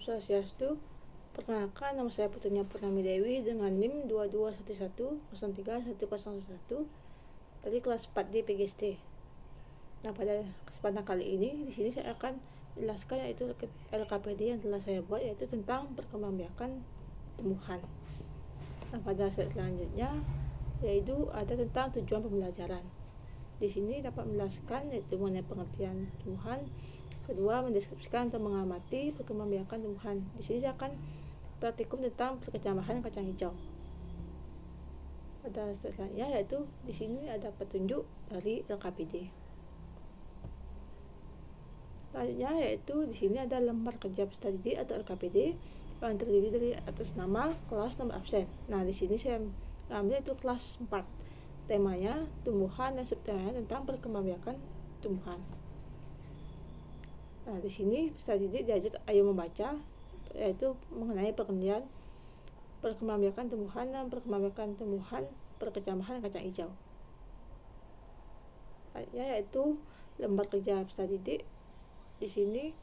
Swastiastu. Perkenalkan, nama saya Putunya Purnami Dewi dengan NIM 2211031101 dari kelas 4D PGSD. Nah, pada kesempatan kali ini di sini saya akan jelaskan yaitu LKPD yang telah saya buat, yaitu tentang perkembangbiakan tumbuhan. Nah, pada slide selanjutnya yaitu ada tentang tujuan pembelajaran. Di sini dapat menjelaskan yaitu mengenai pengertian tumbuhan. Kedua, mendeskripsikan atau mengamati perkembangbiakan tumbuhan. Di sini saya akan praktikum tentang perkecambahan kacang hijau. Pada slide selanjutnya yaitu di sini ada petunjuk dari LKPD. Selanjutnya yaitu di sini ada lembar kerja peserta didik atau LKPD yang terdiri dari atas nama, kelas, nomor absen. Nah, di sini saya ambil itu kelas 4. Temanya tumbuhan dan subtemanya tentang perkembangbiakan tumbuhan. Nah, di sini peserta didik diajak ayo membaca, yaitu mengenai pengertian perkembangbiakan tumbuhan dan perkembangbiakan tumbuhan perkecambahan kacang hijau. Yaitu lembar kerja peserta didik. Di sini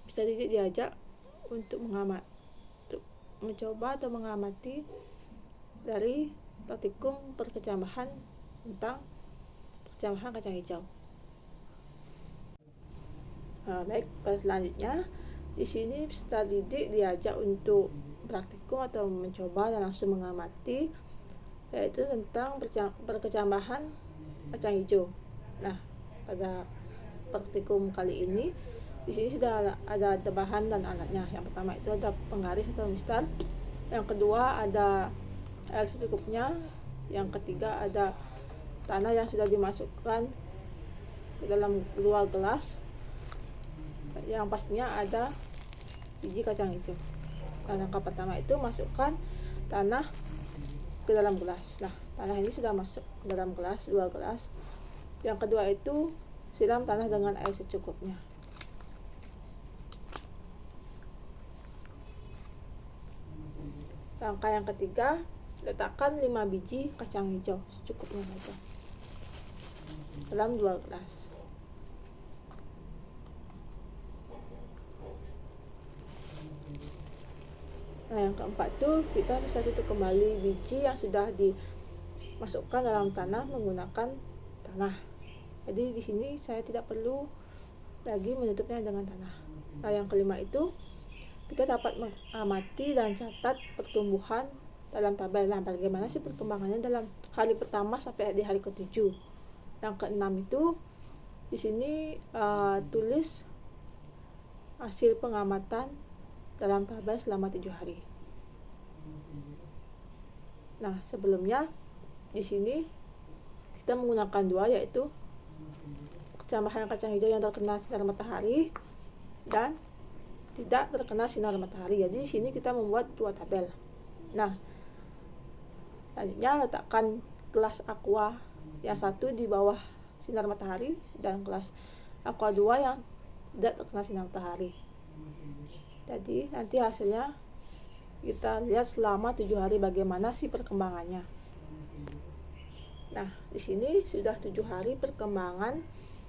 peserta didik diajak untuk mencoba atau mengamati dari praktikum perkecambahan tentang perkecambahan kacang hijau. Baik, pada selanjutnya di sini peserta didik diajak untuk praktikum atau mencoba dan langsung mengamati yaitu tentang perkecambahan kacang hijau. Nah, pada praktikum kali ini di sini sudah ada bahan dan alatnya. Yang pertama itu ada penggaris atau mistar. Yang kedua ada air secukupnya. Yang ketiga ada tanah yang sudah dimasukkan ke dalam 2 gelas. Yang pastinya ada biji kacang hijau. Nah, langkah pertama itu masukkan tanah ke dalam gelas. Nah, tanah ini sudah masuk ke dalam gelas, 2 gelas. Yang kedua itu siram tanah dengan air secukupnya. Langkah yang ketiga, letakkan 5 biji kacang hijau secukupnya saja dalam 2 gelas. Nah, yang keempat tuh kita bisa tutup kembali biji yang sudah dimasukkan dalam tanah menggunakan tanah. Jadi di sini saya tidak perlu lagi menutupnya dengan tanah. Nah, yang kelima itu kita dapat mengamati dan catat pertumbuhan dalam tabel. Nah, bagaimana sih perkembangannya dalam hari pertama sampai di hari ke-7. Yang keenam itu di sini tulis hasil pengamatan dalam tabel selama 7 hari. Nah, sebelumnya di sini kita menggunakan 2, yaitu perkecambahan kacang hijau yang terkena sinar matahari dan tidak terkena sinar matahari. Jadi di sini kita membuat 2 tabel. Nah, selanjutnya letakkan gelas aqua yang satu di bawah sinar matahari dan gelas aqua 2 yang tidak terkena sinar matahari. Jadi nanti hasilnya kita lihat selama 7 hari bagaimana sih perkembangannya. Nah, di sini sudah 7 hari perkembangan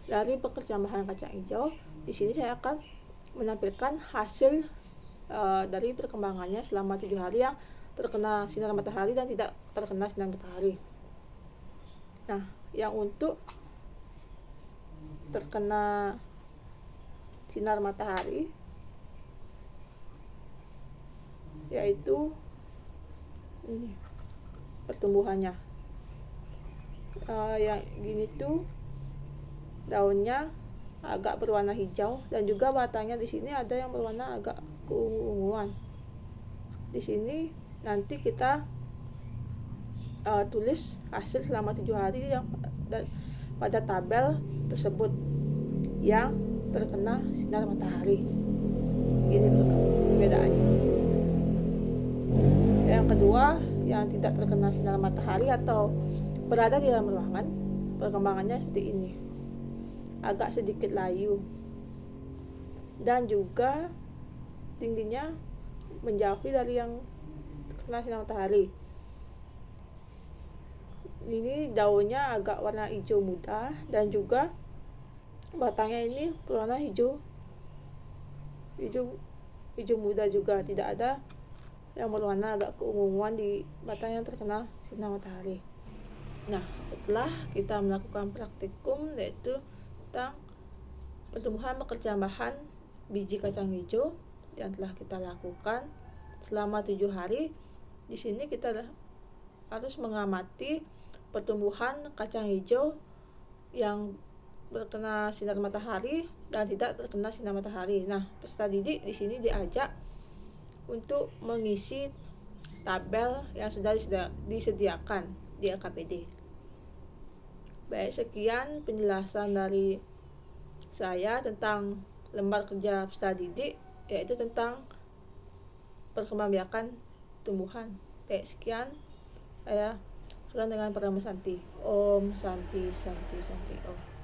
dari perkecambahan kacang hijau. Di sini saya akan menampilkan hasil dari perkembangannya selama 7 hari yang terkena sinar matahari dan tidak terkena sinar matahari. Nah, yang untuk terkena sinar matahari yaitu ini pertumbuhannya. Yang gini tuh daunnya agak berwarna hijau dan juga batangnya di sini ada yang berwarna agak keunguan. Di sini nanti kita tulis hasil selama 7 hari yang pada tabel tersebut yang terkena sinar matahari. Ini perbedaannya. Yang kedua, yang tidak terkena sinar matahari atau berada di dalam ruangan, perkembangannya seperti ini. Agak sedikit layu. Dan juga tingginya menjauhi dari yang terkena sinar matahari. Ini daunnya agak warna hijau muda dan juga batangnya ini berwarna hijau hijau muda juga, tidak ada yang berwarna agak keunguan di batang yang terkena sinar matahari. Nah, setelah kita melakukan praktikum yaitu tentang pertumbuhan perkecambahan biji kacang hijau yang telah kita lakukan selama 7 hari, di sini kita harus mengamati pertumbuhan kacang hijau yang terkena sinar matahari dan tidak terkena sinar matahari. Nah, peserta didik di sini diajak untuk mengisi tabel yang sudah disediakan di LKPD. Baik, sekian penjelasan dari saya tentang lembar kerja peserta didik, yaitu tentang perkembangbiakan tumbuhan. Baik, sekian. Saya dengan Pratama Santi. Om Santi Santi Santi Om.